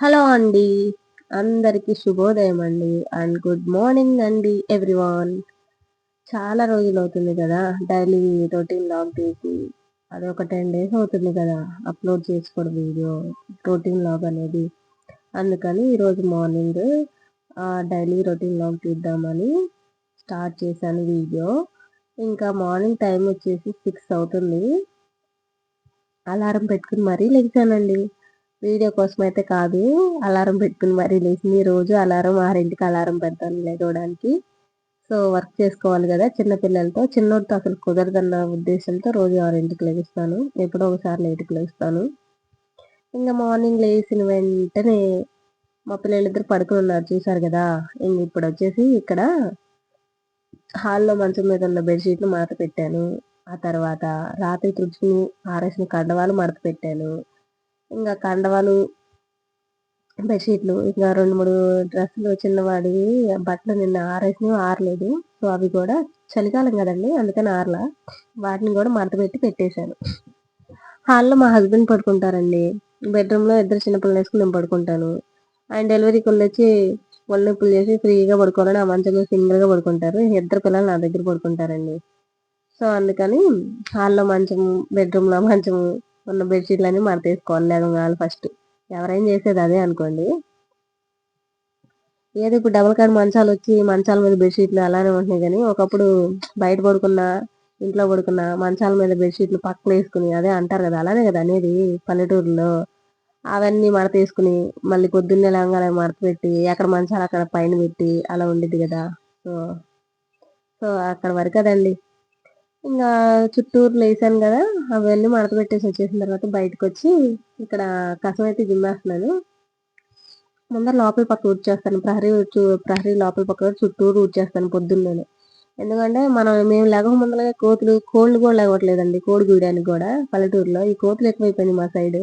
Hello అండి. అందరికీ శుభోదయం అండి. అండ్ గుడ్ మార్నింగ్ అండి ఎవ్రీవన్. చాలా రోజులవుతుంది కదా! డైలీ రొటీన్ వ్లాగ్ తీసి. అది ఒక 10 డేస్ అవుతుంది కదా! అప్‌లోడ్ చేసుకోవడం వీడియో రొటీన్ వ్లాగ్ అనేది. అందుకని ఈరోజు మార్నింగ్ డైలీ రొటీన్ వ్లాగ్ తీద్దామని స్టార్ట్ చేశాను వీడియో. ఇంకా మార్నింగ్ టైం వచ్చేసి 6 అవుతుంది. అలారం పెట్టుకుని మరీ లెగిసానండి. వీడియో కోసమైతే కాదు. అలారం పెట్టుకుని మరీ లేచింది. రోజు అలారం 6కి అలారం పెడతాను లెగవడానికి. సో, వర్క్ చేసుకోవాలి గదా! చిన్న పిల్లలతో. చిన్నోడితో అసలు కుదరదన్న ఉద్దేశంతో రోజు 6కి లెగుస్తాను. ఎప్పుడో ఒకసారి లేట్‌కి లెగుస్తాను. ఇంగ మార్నింగ్ లేసిన వెంటనే మా పిల్లలిద్దరూ పడుకొనున్నారు చూసారు గదా! ఇప్పుడొచ్చేసి ఇక్కడ హాల్‌లో మంచం మీద ఉన్న బెడ్ షీట్‌లు మడత పెట్టాను. ఆ తర్వాత రాత్రి తుడుచుకుని ఆరేసిన కండవాలు మడత పెట్టాను. ఇంగ కండవాలు, బెడ్‌షీట్‌లు ఇంకా 2, 3 డ్రెస్సులు చిన్నవాడివి బట్టలు నిన్న ఆరేసినవి ఆరలేదు. సో, అవి గూడా చలికాలం గదండీ! అందుకని ఆరలా. వాటిని గూడా మడతపెట్టి పెట్టేశాను. హాల్‌లో మా హస్బెండ్ పడుకుంటారండి. బెడ్‌రూమ్‌లో ఇద్దరు చిన్న పిల్లలేసుకొని నేను పడుకుంటాను. ఆయన డెలివరీకెళ్ళొచ్చి ఒళ్ళు నొప్పులు చేసి ఫ్రీగా పడుకోవాలని ఆ మంచం మీద సింగిల్‌గా పడుకుంటారు. ఇద్దరు పిల్లలు నా దగ్గర పడుకుంటారండి. సో, అందుకని హాల్‌లో మంచము, బెడ్‌రూమ్‌లో మంచము ఉన్న బెడ్‌షీట్‌లన్నీ మడతేసుకోవాలి లెగంగానే ఫస్ట్. ఎవరైనా చేసేది అదే అనుకోండి. ఏదో ఇప్పుడు డబుల్ కాట్ మంచాలొచ్చి మంచాల మీద బెడ్‌షీట్‌లు అలానే ఉంటున్నాయి గానీ, ఒకప్పుడు బయట పడుకున్నా, ఇంట్లో పడుకున్నా మంచాల మీద బెడ్‌షీట్‌లు పక్కలేసుకొని అదే అంటారు గదా! అలానే గదా అనేది పల్లెటూరులో. అవన్నీ మడతేసుకొని, మళ్ళీ పొద్దున్నే లేవంగానే మడత పెట్టి, ఎక్కడ మంచాలు అక్కడ పైన పెట్టి అలా ఉండిద్ది గదా! సో, సో, అక్కడి వరకదండి. ఇంగా చుట్టూరు లేసాను గదా! అవన్నీ మడత పెట్టేసి వచ్చేసిన తర్వాత బయటకొచ్చి ఇక్కడ కసమైతే జిమ్మేస్తున్నాను. ముందర లోపల పక్క ఊడ్చేస్తాను. ప్రహరీ లోపల పక్క చుట్టూరు ఊడ్చేస్తాను పొద్దున్నేనే. ఎందుకంటే మేము లెగక ముందలే కోళ్ళు గూడా లెగవట్లేదండి కోడి గూయడానికి గూడా పల్లెటూరులో. ఈ కోతులు ఎక్కువైపోయినాయి మా సైడు.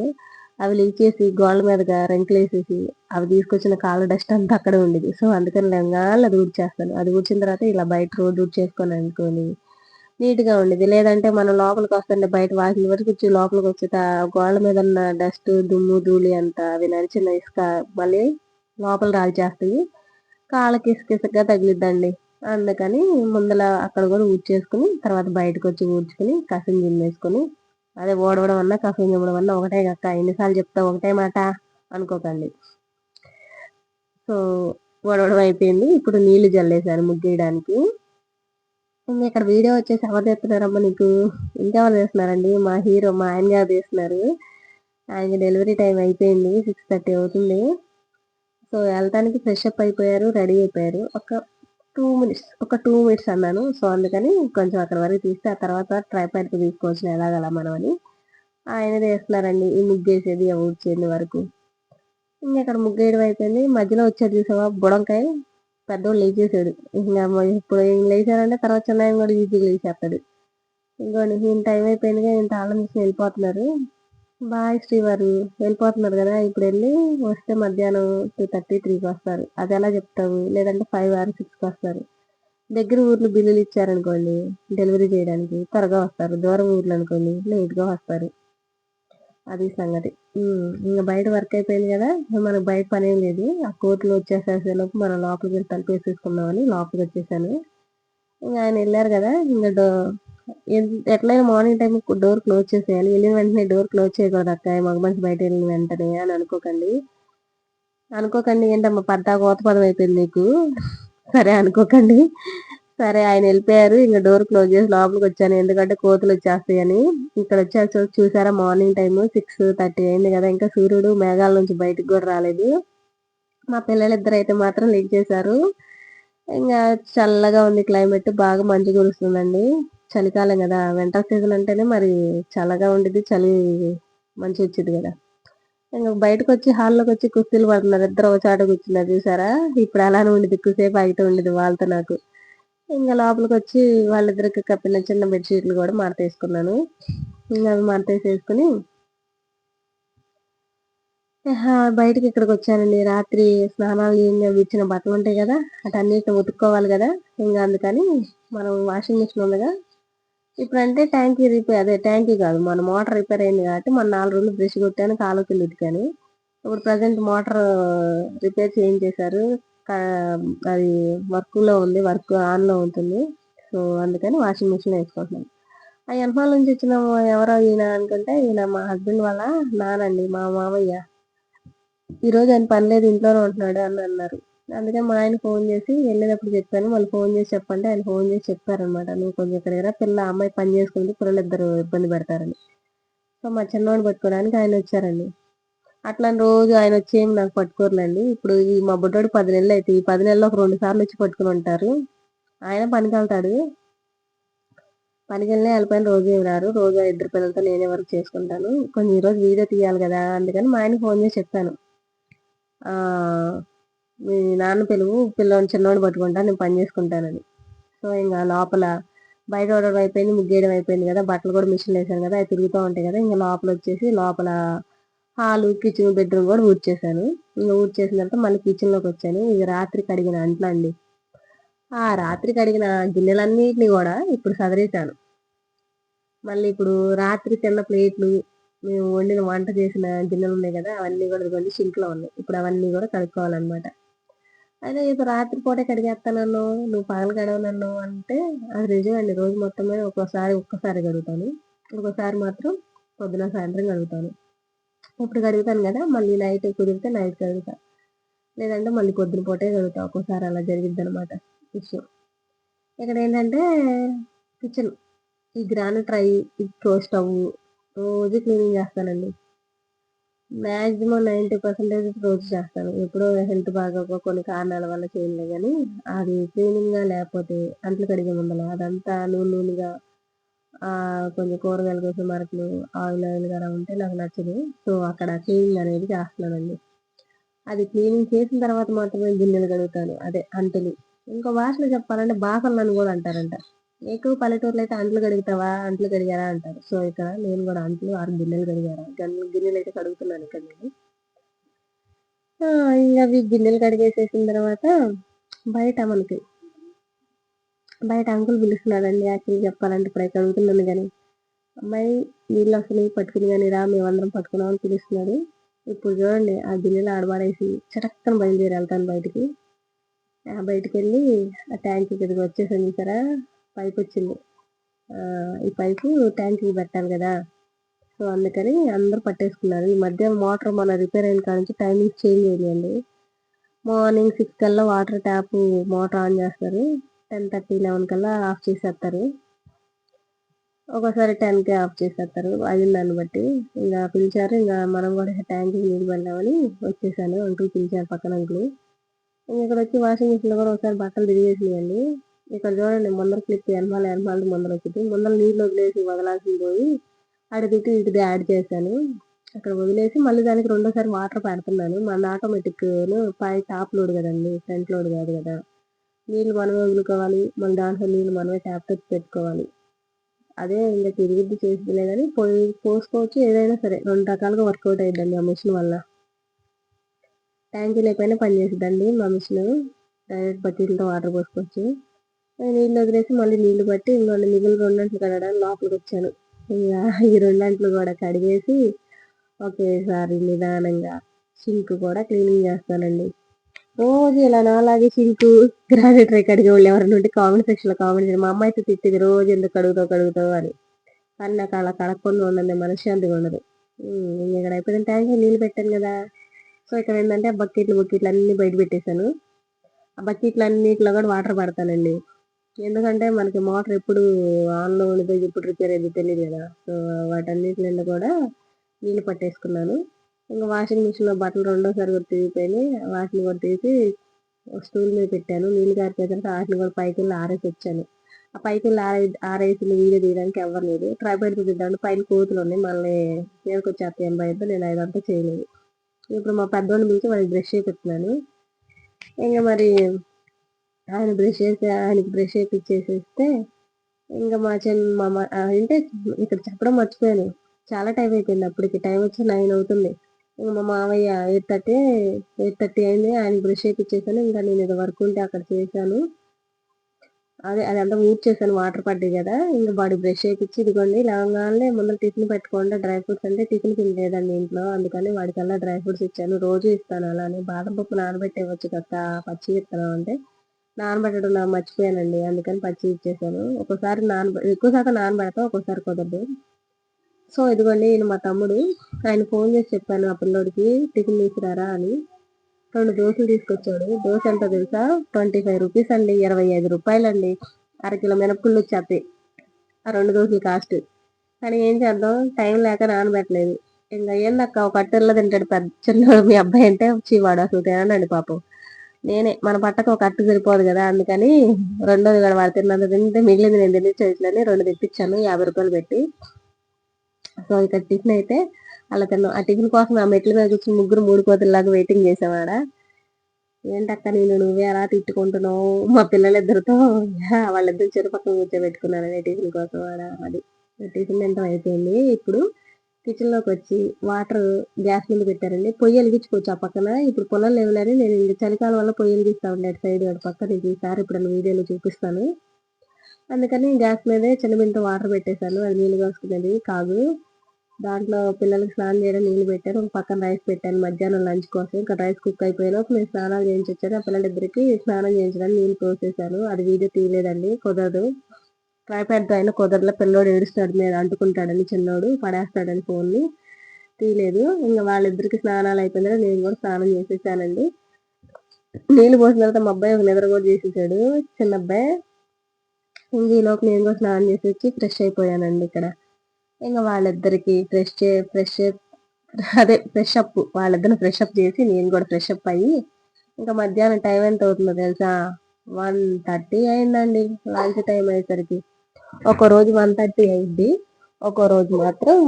అవి లించేసి గోడల మీదగా రెంకులేసేసి, అవి తీసుకొచ్చిన కాళ్ళ డస్ట్ అంతా అక్కడే ఉండిద్ది. సో, అందుకని లెంగాల్నే అది ఊడ్చేస్తాను. అది ఊడ్చిన తర్వాత ఇలా బయట రోడ్డు ఊడ్చేసుకొననుకోని నీట్‌గా ఉండిద్ది. లేదంటే మనం లోపలికొస్తుంటే బయట వాకిలి వరకొచ్చి లోపలికొచ్చి గోడల మీదున్న డస్టు, దుమ్ము, ధూళి అంతా అవి నడిచిన ఇసుక మళ్ళీ లోపల రాల్చేస్తాయి. కాళ్ళకి ఇసుకగా తగిలిద్దండి. అందుకని ముందల అక్కడ గూడా ఊడ్చేసుకొని, తర్వాత బయటకొచ్చి ఊడ్చుకొని, కసుం జిమ్మేసుకొని, అదే ఊడవడం అన్నా, కసుం చిమ్మడం అన్నా ఒకటే అక్క ఎన్ని సార్లు చెప్తావు ఒకటే మాట అనుకోకండి. సో, ఊడవడం అయిపోయింది. ఇప్పుడు నీళ్లు జల్లేసాను ముగ్గేయడానికి. ఇక్కడ వీడియో వచ్చేసి ఎవరు తీస్తున్నారమ్మా నీకు? ఇంకెవరు తీస్తున్నారండి? మా హీరో మా ఆయన గారు తీస్తున్నారు. ఆయనకి డెలివరీ టైమ్ అయిపోయింది. 6:30 అవుతుంది. సో, ఎళ్ళటానికి ఫ్రెష్ అప్ అయిపోయారు. రెడీ అయిపోయారు. ఒక 2 మినిట్స్ అన్నాను. సో, అందుకని కొంచెం అక్కడి వరకు తీస్తే, ఆ తర్వాత ట్రైపాడ్‌కి తీసుకోవచ్చులే ఎలాగోలా మనం అని. ఆయన తీస్తున్నారండి. ఈ ముగ్గేసేది, ఊడ్చేది వరకు. ఇక్కడ ముగ్గేయడం అయిపోయింది. మధ్యలో వచ్చాడు చూసావా బుడంకాయ్ పెద్దోడు లేచేసాడు. ఇప్పుడు ఈయన లేచారంటే తర్వాత చిన్నాయన కూడా ఈజీగా లేచేస్తాడు. ఇదిగోండి ఈయన టైం అయిపోయిందిగా ఈయన తాళం తీసుకొని వెళ్ళిపోతున్నారు. బాయ్ శ్రీవారు. వెళ్ళిపోతున్నారు గదా! ఇప్పుడెళ్ళి వస్తే మధ్యాహ్నం 2:30, 3కి వస్తారు. అదెలా చెప్తావు? లేదంటే 5 ఆర్ 6కి వస్తారు. దగ్గర ఊర్లు బిల్లులు ఇచ్చారనుకోండి డెలివరీ చేయడానికి త్వరగా వస్తారు. దూరం ఊర్లనుకోండి లేట్‌గా వస్తారు. అది సంగతి. ఇంగ బయట వర్క్ అయిపోయింది గదా! మనకు బయట పనేం లేదు. ఆ కోతులు వచ్చేసేలోపు మనం లోపలికెళ్ళి తలుపేసేసుకుందామని లోపలికొచ్చేసాను. ఇంగ ఆయనెళ్లారు గదా! ఇంగ ఎట్లైనా మార్నింగ్ టైమ్ డోర్ క్లోజ్ చేసేయాలి. ఎళ్ళిన వెంటనే డోర్ క్లోజ్ చేయకూడదక్కా మగ మనిషి బయటెళ్ళిన వెంటనే అని అనుకోకండి. అనుకోకండి ఏంటమ్మా పద్దాక ఊత పదం అయిపోయింది నీకు. సరే అనుకోకండి. సరే ఆయనెళ్ళిపోయారు. ఇంక డోర్ క్లోజ్ చేసి లోపలికొచ్చాను. ఎందుకంటే కోతులొచ్చేస్తాయని. ఇక్కడొచ్చాక చూసారా మార్నింగ్ టైము 6:30 అయింది గదా! ఇంకా సూర్యుడు మేఘాల నుంచి బయటికి గూడా రాలేదు. మా పిల్లలిద్దరైతే మాత్రం లెగిచేశారు. ఇంగా చల్లగా ఉంది క్లైమేట్. బాగా మంచు కురుస్తుందండి. చలికాలం గదా! వింటర్ సీజన్ అంటేనే మరి చల్లగా ఉండిద్ది. మంచొచ్చిద్ది గదా! ఇంగ బయటకొచ్చి హాల్లోకొచ్చి కుస్తీలు పడుతున్నారు. ఇద్దరు ఒక చోట కూర్చున్నారు చూసారా? ఇప్పుడు అలానే ఉండిద్ది. ఎక్కువసేపు అయితే ఉండిద్ది వాళ్ళతో నాకు. ఇంగ లోపలికొచ్చి వాళ్ళిద్దరికి కప్పిన చిన్న బెడ్ షీట్లు గూడా మడతేసుకున్నాను. ఇంగ అవి మడతేసేసుకొని బయటికిక్కడికొచ్చానండి. రాత్రి స్నానాలు చేయంగా ఇచ్చిన బట్టలుంటాయి గదా! ఆటన్నిటిని ఉతుక్కోవాలి గదా! ఇంగ అందుకని మనం వాషింగ్ మిషన్ ఉందిగా ఇప్పుడంటే ట్యాంకీ కాదు. మన మోటార్ రిపేర్ అయింది కాబట్టి మొన్న 4 రోజులు బ్రష్ కొట్టాను, కాలువకెళ్ళి ఉతికాను. ఇప్పుడు ప్రజెంట్ మోటార్ రిపేర్ చేయించేశారు. అది వర్క్లో ఉంది, వర్క్ ఆన్లో ఉంటుంది. సో అందుకని వాషింగ్ మిషన్ వేసుకుంటున్నాను. ఆ ఎనపాల నుంచి వచ్చిన ఎవరో ఈయన అనుకుంటే ఈయన మా హస్బెండ్ వాళ్ళ నానండి, మా మామయ్య. ఈరోజు ఆయన పని లేదు ఇంట్లోనే ఉంటున్నాడు అని అన్నారు. అందుకని మా ఆయన ఫోన్ చేసి వెళ్ళేటప్పుడు చెప్పాను. మళ్ళీ ఫోన్ చేసి చెప్పంటే ఆయన ఫోన్ చేసి చెప్పారనమాట, నువ్వు కొంచెం ఇక్కడ పిల్ల అమ్మాయి పని చేసుకుంటే పిల్లలు ఇద్దరు ఇబ్బంది పెడతారని. సో మా చిన్నవాడిని పట్టుకోవడానికి ఆయన వచ్చారండి. అట్లా రోజు ఆయన వచ్చి ఏమి నాకు పట్టుకోరులేండి. ఇప్పుడు ఈ మా బుడ్డోడు 10 నెలలు అయితే ఈ 10 నెలల్లో ఒక 2 సార్లు వచ్చి పట్టుకుని ఉంటారు. ఆయన పనికి వెళ్తాడు. పనికి వెళ్ళినా వెళ్ళిపోయిన రోజు ఏమి రారు. రోజు ఆ ఇద్దరు పిల్లలతో నేనే వర్క్ చేసుకుంటాను. కొంచెం ఈరోజు వీడియో తీయాలి కదా, అందుకని మా ఆయనకి ఫోన్ చేసి చెప్పాను, మీ నాన్న పిలువు, పిల్లోని చిన్నోడిని పట్టుకుంటా, నేను పని చేసుకుంటానని. సో ఇంకా లోపల బయట ఆర్డర్ అయిపోయింది, ముగ్గేయడం అయిపోయింది కదా, బట్టలు కూడా మిషన్ వేసాను కదా, అవి తిరుగుతూ ఉంటాయి కదా. ఇంకా లోపల వచ్చేసి లోపల హాలు, కిచెన్, బెడ్రూమ్ కూడా ఊడ్చేసాను. ఇంకా ఊడ్చేసిన తర్వాత మళ్ళీ కిచెన్లోకి వచ్చాను. ఇది రాత్రి కడిగిన అంట్లు అండి. ఆ రాత్రి కడిగిన గిన్నెలన్నిటిని కూడా ఇప్పుడు సదరేశాను. మళ్ళీ ఇప్పుడు రాత్రి తిన్న ప్లేట్లు, మేము వండిన వంట చేసిన గిన్నెలు ఉన్నాయి కదా, అవన్నీ కూడా ఇదిగోండి సింక్లో ఉన్నాయి. ఇప్పుడు అవన్నీ కూడా కడుక్కోవాలన్నమాట. అయితే ఇప్పుడు రాత్రి పూటే కడిగేస్తానన్ను, నువ్వు పగలు కడగనన్ను అంటే అది నిజమండి. రోజు మొత్తం మీద ఒక్కసారి కడుగుతాను, ఒక్కోసారి మాత్రం పొద్దున సాయంత్రం కడుగుతాను. ఇప్పుడు కడుగుతాను కదా, మళ్ళీ నైట్ కుదిరితే నైట్ కడుగుతా, లేదంటే మళ్ళీ పొద్దున పూటే కడుగుతా. ఒక్కోసారి అలా జరిగిద్ది అనమాట విషయం. ఇక్కడ ఏంటంటే కిచెన్, ఈ గ్రానైట్ ట్రై, ఈ స్టవ్ రోజు క్లీనింగ్ చేస్తానండి. మ్యాక్సిమం 90% రోజు చేస్తాను. ఎప్పుడో హెల్త్ బాగోక కొన్ని కారణాల వల్ల చేయలే కానీ, అది క్లీనింగ్గా లేకపోతే అంట్లు కడిగే ముందల అదంతా నూనెగా, కొంచెం కూరగాయల కోసం మరకలు, ఆయిల్ గా ఉంటే నాకు నచ్చదు. సో అక్కడ క్లీనింగ్ అనేది చేస్తున్నానండి. అది క్లీనింగ్ చేసిన తర్వాత మాత్రమే గిన్నెలు కడుగుతాను, అదే అంటులు. ఇంకో భాషలో చెప్పాలంటే బాసనలని కూడా అంటారంట. ఎక్కువ పల్లెటూరులో అయితే అంట్లు కడుగుతావా, అంట్లు కడిగారా అంటారు. సో ఇక్కడ నేను కూడా అంట్లు 6 గిన్నెలు కడిగారా, గిన్నెలు అయితే కడుగుతున్నాను ఇక్కడ నేను. ఇంకా అవి గిన్నెలు కడిగేసేసిన తర్వాత బయట అంకుల్ పిలుస్తున్నాడండి. యాక్చువల్లీ చెప్పాలంటే ఇప్పుడు అయితే కడుగుతున్నాను కానీ, అమ్మాయి నీళ్ళు వస్తున్నాయి పట్టుకుని కానీ రా, మేమందరం పట్టుకున్నామని పిలుస్తున్నాడు. ఇప్పుడు చూడండి ఆ గిన్నెలు ఆడబారేసి చటక్కన బయలుదేరి వెళ్తాను బయటికి. బయటికి వెళ్ళి ఆ ట్యాంక్ దగ్గరికి వచ్చేసాను. చూసారా పైప్ వచ్చింది, ఈ పైపు ట్యాంక్కి పెట్టాలి కదా. సో అందుకని అందరూ పట్టేసుకున్నారు. ఈ మధ్య మోటార్ మన రిపేర్ అయిన కాడ నుంచి టైమింగ్స్ చేంజ్ అయ్యాయండి. మార్నింగ్ 6 కల్లా వాటర్ ట్యాప్ మోటార్ ఆన్ చేస్తారు, 10:30, 11 కల్లా ఆఫ్ చేసేస్తారు. ఒక్కోసారి 10కే ఆఫ్ చేసేస్తారు, అయిన దాన్ని బట్టి. ఇంకా పిలిచారు, ఇంకా మనం కూడా ట్యాంక్కి నీళ్ళు పడదామని వచ్చేసాను. అంకుల్ పిలిచారు, పక్కన అంకుల్. ఇక్కడ వచ్చి వాషింగ్ మిషన్లో కూడా ఒకసారి బట్టలు తిరిగేసినాయండి. ఇక్కడ చూడండి ముందర క్లిప్ వెనకాల ముందర వచ్చింది. ముందర నీళ్ళు వదలాల్సింది పోయి అడిగితే ఇటుది యాడ్ చేశాను. అక్కడ వదిలేసి మళ్ళీ దానికి రెండోసారి వాటర్ పెడుతున్నాను. మన ఆటోమేటిక్ పై టాప్ లోడ్ కదండి, ఫ్రంట్ లోడ్ కాదు కదా. నీళ్ళు మనమే వదులుకోవాలి, మళ్ళీ దాంట్లో నీళ్ళు మనమే ట్యాప్ పెట్టుకోవాలి. అదే ఇంకా తిరిగిద్ది చేసిలే కానీ పోసుకోవచ్చు. ఏదైనా సరే 2 రకాలుగా వర్కౌట్ అయ్యిద్దండి ఆ మిషన్ వల్ల. ట్యాంకీ లేకపోయినా పని చేసిద్దండి మా మిషన్. డైరెక్ట్ బకెట్లతో వాటర్ పోసుకోవచ్చు. నీళ్ళు వదిలేసి మళ్ళీ నీళ్లు బట్టి ఇంకొన్ని మిగిలిన 2 గంటలు కడగడానికి లోపలికి వచ్చాను. ఇంకా ఈ 2 గంటలు కూడా కడిగేసి ఒకేసారి నిదానంగా సింక్ కూడా క్లీనింగ్ చేస్తానండి. రోజు ఇలా నాలాగే సింకు, గ్రానైట్ ట్రై కడిగే వాళ్ళు ఎవరైనా ఉంటే కామెంట్ సెక్షన్లో కామెంట్ చేయండి. మా అమ్మ అయితే తిట్టింది, రోజు ఎందుకు కడుగుతావు అని. కానీ నాకు అలా కడగకుండా ఉండదు, మనశ్శాంతిగా ఉండదు. ఇక్కడ అయిపోయిన ట్యాంక్ నీళ్ళు పెట్టాను కదా. సో ఇక్కడ ఏంటంటే బకెట్లు అన్నీ బయట పెట్టేశాను. ఆ బకెట్లు అన్నిటిలో కూడా వాటర్ పడతానండి. ఎందుకంటే మనకి మోటార్ ఎప్పుడు ఆన్లో ఉండదు, ఎప్పుడు రిపేర్ అయ్యేది తెలియదు కదా. సో వాటన్నిటిలో కూడా నీళ్ళు పట్టేసుకున్నాను. ఇంకా వాషింగ్ మిషన్లో బట్టలు రెండోసారి కూడా తిరిగిపోయినాయి. వాటిని కూడా తీసి స్టూల్ మీద పెట్టాను. నీళ్ళు కారిపోయిన తర్వాత వాటిని కూడా పైకి వెళ్ళి ఆరేసి వచ్చాను. ఆ పైకి వెళ్ళి ఆరేసిన వీడియో తీయడానికి ఎవరు లేదు. ట్రైపాడ్ తీద్దామంటే పైన కోతులు ఉన్నాయి, మళ్ళీ మీదకి వచ్చేస్తాయి అని భయంతో నేను అదంతా చేయలేదు. ఇప్పుడు మా పెద్దోడిని పిలిచి వాళ్ళకి బ్రష్ చేపిస్తున్నాను. ఇంకా మరి ఆయనకి బ్రష్ చేపిచ్చేసేస్తే ఇంకా అంటే ఇక్కడ చెప్పడం మర్చిపోయాను, చాలా టైం అయిపోయింది. అప్పటికి టైం వచ్చి 9 అవుతుంది. ఇంకా మా మావయ్య 8:30 అయింది, ఆయనకి బ్రష్ చేపిచ్చేసాను. ఇంకా నేను ఏదో వర్క్ ఉంటే అక్కడ చేశాను. అదే అదంతా ఊడ్చేసాను, వాటర్ పడ్డాయి కదా, ఇంకా బాడీ బ్రష్ చేయించి ఇదిగోండి లేవగానే ముందు టిఫిన్ పెట్టుకోండి, డ్రై ఫ్రూట్స్ అంటే టిఫిన్ తినలేదండి ఇంట్లో, అందుకని వాడికల్లా డ్రై ఫ్రూట్స్ ఇచ్చాను. రోజు ఇస్తాను అలానే. బాదం పప్పు నానబెట్టి ఇవ్వచ్చు కదా, పచ్చి ఇస్తాను అంటే నానబెట్టడం నాకు మర్చిపోయానండి, అందుకని పచ్చి ఇచ్చేసాను. ఒక్కోసారి ఎక్కువ శాతం నానబెడతా, ఒక్కోసారి కుదరదు. సో ఇదిగోండి ఈయన మా తమ్ముడు, ఆయన ఫోన్ చేసి చెప్పాను ఆ పిల్లోడికి టిఫిన్ తీసుకురారా అని. 2 దోశలు తీసుకొచ్చాడు. దోశ ఎంతో తెలుసా? 25 రూపీస్ అండి, 25 రూపాయలండి. అరకిలో మినపగుళ్ళు వచ్చేస్తాయి ఆ 2 దోశలు కాస్ట్. కానీ ఏం చేద్దాం, టైం లేక నానబెట్టలేదు. ఇంకా ఏందక్క ఒక కట్టెల్లో తింటాడు పెద్ద చిన్నోడు మీ అబ్బాయి అంటే, వచ్చి వాడు అసలు తినడండి పాపం. నేనే మన పట్టకు ఒక అట్టు సరిపోదు కదా, అందుకని రెండోది కూడా వాడు తిన్నంత తింటే మిగిలింది నేను తినిచ్చేట్లని 2 తెప్పించాను 50 రూపాయలు పెట్టి. సో ఇక్కడ టిఫిన్ అయితే అలా తిన్నాం. ఆ టిఫిన్ కోసం ఆ మెట్ల మీద కూర్చొని ముగ్గురు 3 కోతుల్లాగా వెయిటింగ్ చేసావాడ. ఏంటక్క నువ్వే అలా తిట్టుకుంటున్నావు మా పిల్లలిద్దరితో, వాళ్ళిద్దరు చెరు పక్కన కూర్చోబెట్టుకున్నాను టిఫిన్ కోసం ఆడ. అది టిఫిన్ ఎంత అయిపోయింది. ఇప్పుడు కిచెన్ లోకి వచ్చి వాటర్ గ్యాస్ మీద పెట్టారండి, పొయ్యి వెలిగించుకోవచ్చు ఆ పక్కన. ఇప్పుడు పొలం లేవులని నేను చలికాలం వల్ల పొయ్యి వెలిగిస్తా ఉండే సైడ్ అటు పక్కన. ఇది ఈసారి ఇప్పుడు వీడియోలో చూపిస్తాను. అందుకని గ్యాస్ మీదే చిన్న బిందెతో వాటర్ పెట్టేశాను, అది నీళ్ళు కాసుకునేది కాదు. దాంట్లో పిల్లలకి స్నానం చేయడం నీళ్ళు పెట్టాను, ఒక పక్కన రైస్ పెట్టాను మధ్యాహ్నం లంచ్ కోసం. ఇంకా రైస్ కుక్ అయిపోయినా నేను స్నానాలు చేయించి వచ్చాను. ఆ పిల్లలిద్దరికి స్నానం చేయించడానికి నీళ్ళు పోసేసాను. అది వీడియో తీయలేదండి, కుదరదు. ట్రైపాడ్తో అయినా కుదరలే, పిల్లోడు ఏడుస్తాడు మీద అంటుకుంటాడని, చిన్నోడు పడేస్తాడని ఫోన్ని తీయలేదు. ఇంకా వాళ్ళిద్దరికి స్నానాలు అయిపోయిందని నేను కూడా స్నానం చేసేసానండి. నీళ్ళు పోసిన తర్వాత మా అబ్బాయి ఒక నిద్ర కూడా చేసేసాడు, చిన్న అబ్బాయి. ఇంక ఈలోపు నేను కూడా స్నానం చేసి వచ్చి ఫ్రెష్ అయిపోయానండి ఇక్కడ. ఇంకా వాళ్ళిద్దరికి ఫ్రెష్ అప్, వాళ్ళిద్దరిని ఫ్రెష్ అప్ చేసి నేను కూడా ఫ్రెష్ అప్ అయ్యి, ఇంకా మధ్యాహ్నం టైం ఎంత అవుతుందో తెలుసా? 1:30 అయిందండి లంచ్ టైం అయ్యేసరికి. ఒక రోజు 1:30 అయింది, ఒక రోజు మాత్రం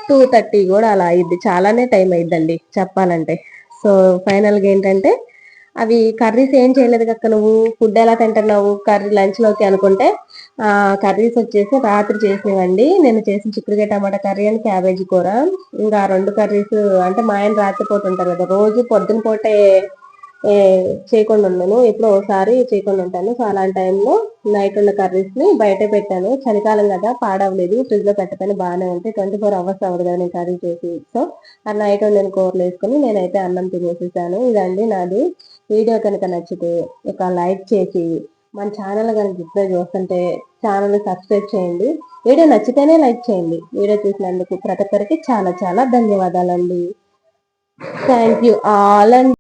2:30 కూడా అలా అయింది. చాలానే టైం అయిందండి చెప్పాలంటే. సో ఫైనల్గా ఏంటంటే, అవి కర్రీస్ ఏం చేయలేదు కక్క, నువ్వు ఫుడ్ ఎలా తింటున్నావు కర్రీ లంచ్ లోకి అనుకుంటే, కర్రీస్ వచ్చేసి రాత్రి చేసినవండి. నేను చేసిన చిక్కుడుకాయ టమాటా కర్రీ అని క్యాబేజీ కూర. ఇంకా 2 కర్రీస్ అంటే మా ఆయన రాత్రిపూట ఉంటారు కదా, రోజు పొద్దున పూటే చేయకుండా ఉన్నాను, ఎప్పుడో ఒకసారి చేయకుండా ఉంటాను. సో అలాంటి టైంలో నైట్ ఉన్న కర్రీస్ ని బయటే పెట్టాను. చలికాలం కదా పాడవలేదు, ఫ్రిడ్జ్ లో పెట్టకపోయినా బాగానే ఉంటాయి. 24 అవర్స్ అవ్వదు కదా నేను కర్రీ చేసి. సో ఆ నైట్ నేను కూరలు వేసుకుని నేనైతే అన్నం తినేసేసాను. ఇదండి నాది. వీడియో కనుక నచ్చితే ఒక లైక్ చేసి, మన ఛానల్ కనుక ఇప్పుడే చూస్తుంటే ఛానల్ సబ్స్క్రైబ్ చేయండి. వీడియో నచ్చితేనే లైక్ చేయండి. వీడియో చూసినందుకు ప్రతి ఒక్కరికి చాలా చాలా ధన్యవాదాలండి. Thank you all and